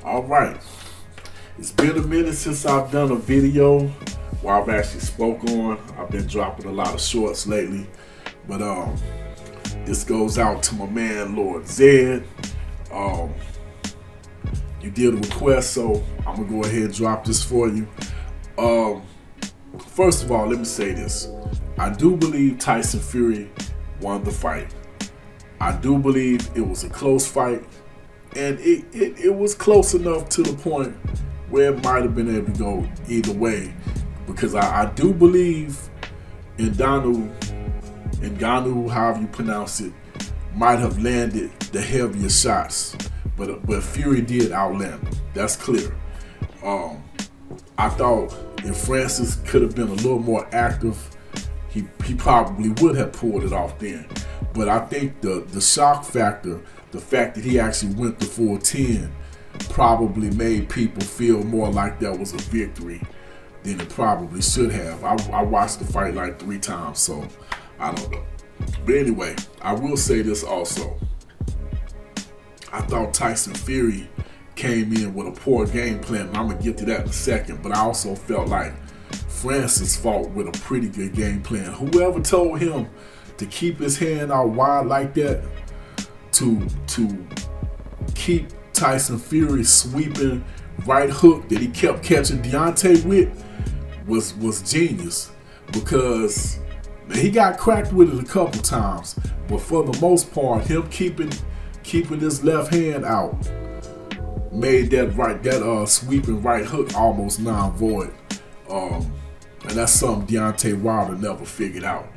All right. It's been a minute since I've done a video where I've actually spoke on. I've been dropping a lot of shorts lately, but this goes out to my man Lord Zed. Um, you did a request, so I'm gonna go ahead and drop this for you. Um, First of all, let me say this: I do believe Tyson Fury won the fight. I do believe it was a close fight, and it was close enough to the point where it might have been able to go either way, because I do believe Ngannou, however you pronounce it, might have landed the heavier shots, but Fury did outland him. That's clear. I thought if Francis could have been a little more active, he probably would have pulled it off then. But I think the shock factor, the fact that he actually went the full 10, probably made people feel more like that was a victory than it probably should have. I watched the fight like 3 times, so I don't know. But anyway, I will say this also. I thought Tyson Fury came in with a poor game plan, and I'm going to get to that in a second, but I also felt like Francis fought with a pretty good game plan. Whoever told him to keep his hand out wide like that, to keep Tyson Fury sweeping right hook that he kept catching Deontay with, was genius, because he got cracked with it a couple times, but for the most part, him keeping his left hand out made that sweeping right hook almost non-void. And that's something Deontay Wilder never figured out.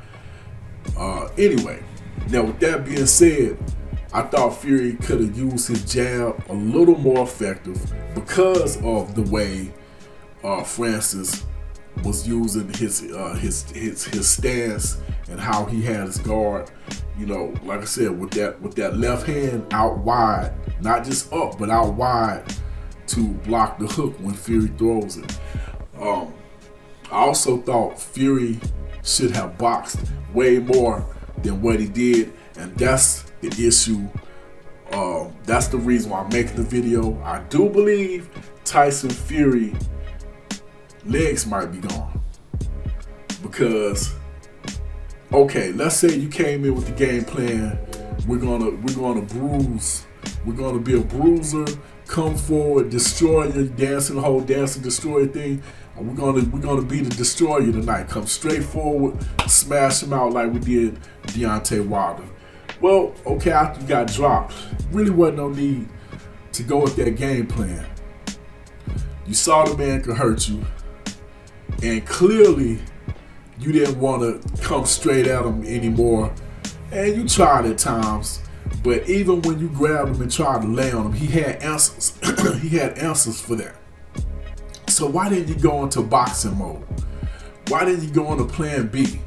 Anyway, now with that being said, I thought Fury could have used his jab a little more effective because of the way Francis was using his stance and how he had his guard. You know, like I said, with that left hand out wide, not just up, but out wide to block the hook when Fury throws it. I also thought Fury should have boxed way more than what he did, and that's the issue. That's the reason why I'm making the video. I do believe Tyson Fury legs might be gone, because okay, let's say you came in with the game plan. We're gonna bruise. We're gonna be a bruiser. Come forward, destroy your dancing destroyer thing. We're gonna be the destroyer tonight. Come straight forward, smash him out like we did Deontay Wilder. Well, okay, after you got dropped, really wasn't no need to go with that game plan. You saw the man could hurt you, and clearly you didn't want to come straight at him anymore. And you tried at times, but even when you grabbed him and tried to lay on him, he had answers. He had answers for that. So why didn't you go into boxing mode? Why didn't you go into plan B?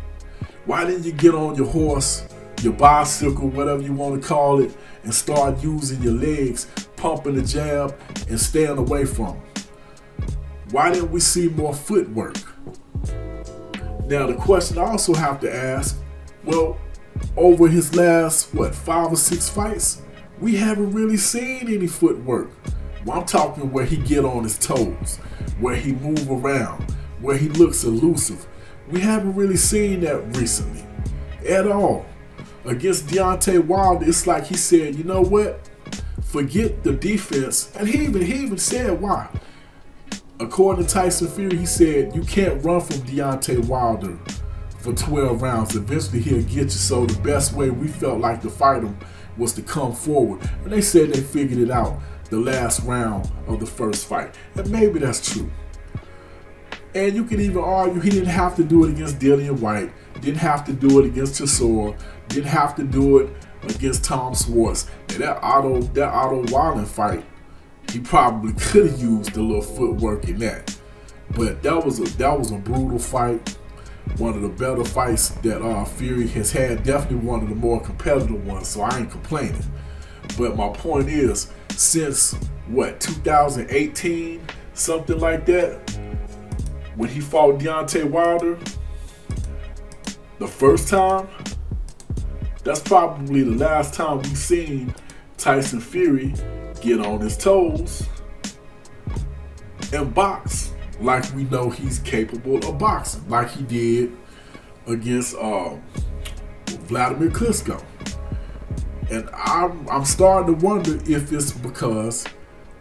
Why didn't you get on your horse, your bicycle, whatever you want to call it, and start using your legs, pumping the jab, and staying away from him? Why didn't we see more footwork? Now the question I also have to ask, well, over his last, 5 or 6 fights, we haven't really seen any footwork. Well, I'm talking where he get on his toes, where he move around, where he looks elusive. We haven't really seen that recently at all. Against Deontay Wilder, it's like he said, you know what? Forget the defense. And he even said why. According to Tyson Fury, he said, you can't run from Deontay Wilder for 12 rounds. Eventually he'll get you. So the best way we felt like to fight him was to come forward. And they said they figured it out the last round of the first fight. And maybe that's true. And you can even argue he didn't have to do it against Dillian White, didn't have to do it against Chisora, didn't have to do it against Tom Schwartz. And that Otto Wallin fight, he probably could have used a little footwork in that. But that was a brutal fight. One of the better fights that Fury has had. Definitely one of the more competitive ones, so I ain't complaining. But my point is, since 2018, something like that, when he fought Deontay Wilder the first time, that's probably the last time we've seen Tyson Fury get on his toes and box like we know he's capable of boxing, like he did against Vladimir Klitschko. And I'm starting to wonder if it's because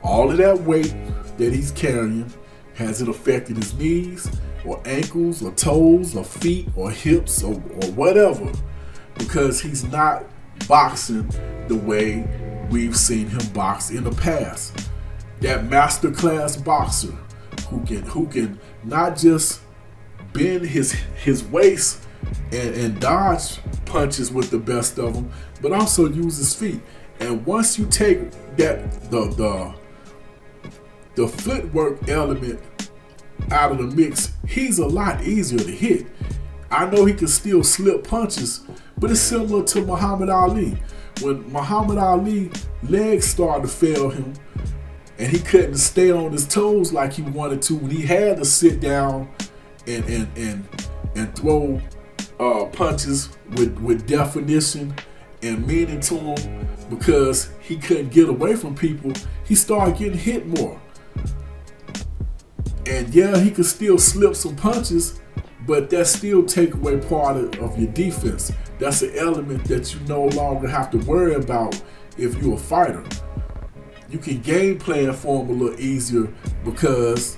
all of that weight that he's carrying, has it affected his knees or ankles or toes or feet or hips or whatever, because he's not boxing the way we've seen him box in the past. That masterclass boxer who can not just bend his waist and dodge punches with the best of them, but also use his feet. And once you take that the footwork element out of the mix, he's a lot easier to hit. I know he can still slip punches, but it's similar to Muhammad Ali. When Muhammad Ali legs started to fail him and he couldn't stay on his toes like he wanted to, when he had to sit down and throw punches with definition and meaning to him, because he couldn't get away from people, he started getting hit more. And yeah, he could still slip some punches, but that still take away part of your defense. That's an element that you no longer have to worry about if you're a fighter. You can game plan for him a little easier because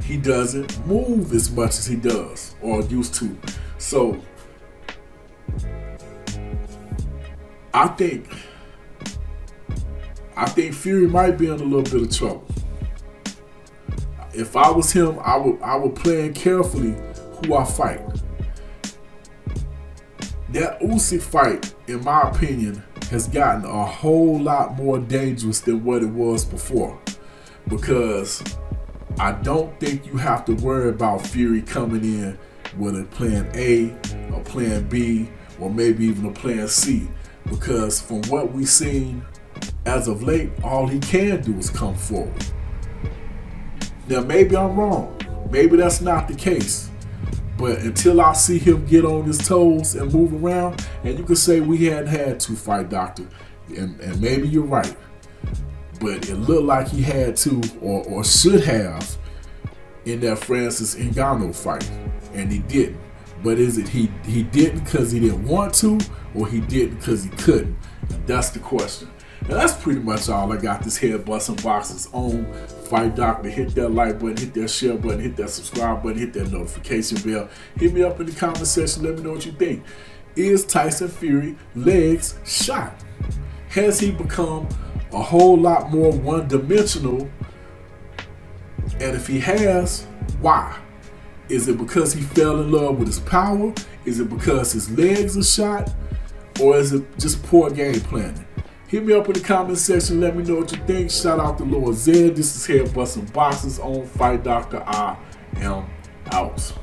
he doesn't move as much as he does or used to. So I think Fury might be in a little bit of trouble. If I was him, I would plan carefully who I fight. That Usyk fight, in my opinion, has gotten a whole lot more dangerous than what it was before, because I don't think you have to worry about Fury coming in with a plan A, a plan B, or maybe even a plan C, because from what we've seen as of late, all he can do is come forward. Now, maybe I'm wrong. Maybe that's not the case. But until I see him get on his toes and move around, and you can say we hadn't had to fight, doctor, and maybe you're right. But it looked like he had to or should have in that Francis Ngannou fight, and he didn't. But is it he didn't because he didn't want to, or he didn't because he couldn't? And that's the question. Now, that's pretty much all I got this head busting boxes on Fight Doctor. Hit that like button, hit that share button, hit that subscribe button, hit that notification bell. Hit me up in the comment section. Let me know what you think. Is Tyson Fury legs shot? Has he become a whole lot more one-dimensional? And if he has, why? Is it because he fell in love with his power? Is it because his legs are shot? Or is it just poor game planning? Hit me up in the comment section. Let me know what you think. Shout out to Lord Zed. This is Head Busting Boxes on Fight Doctor. I am out.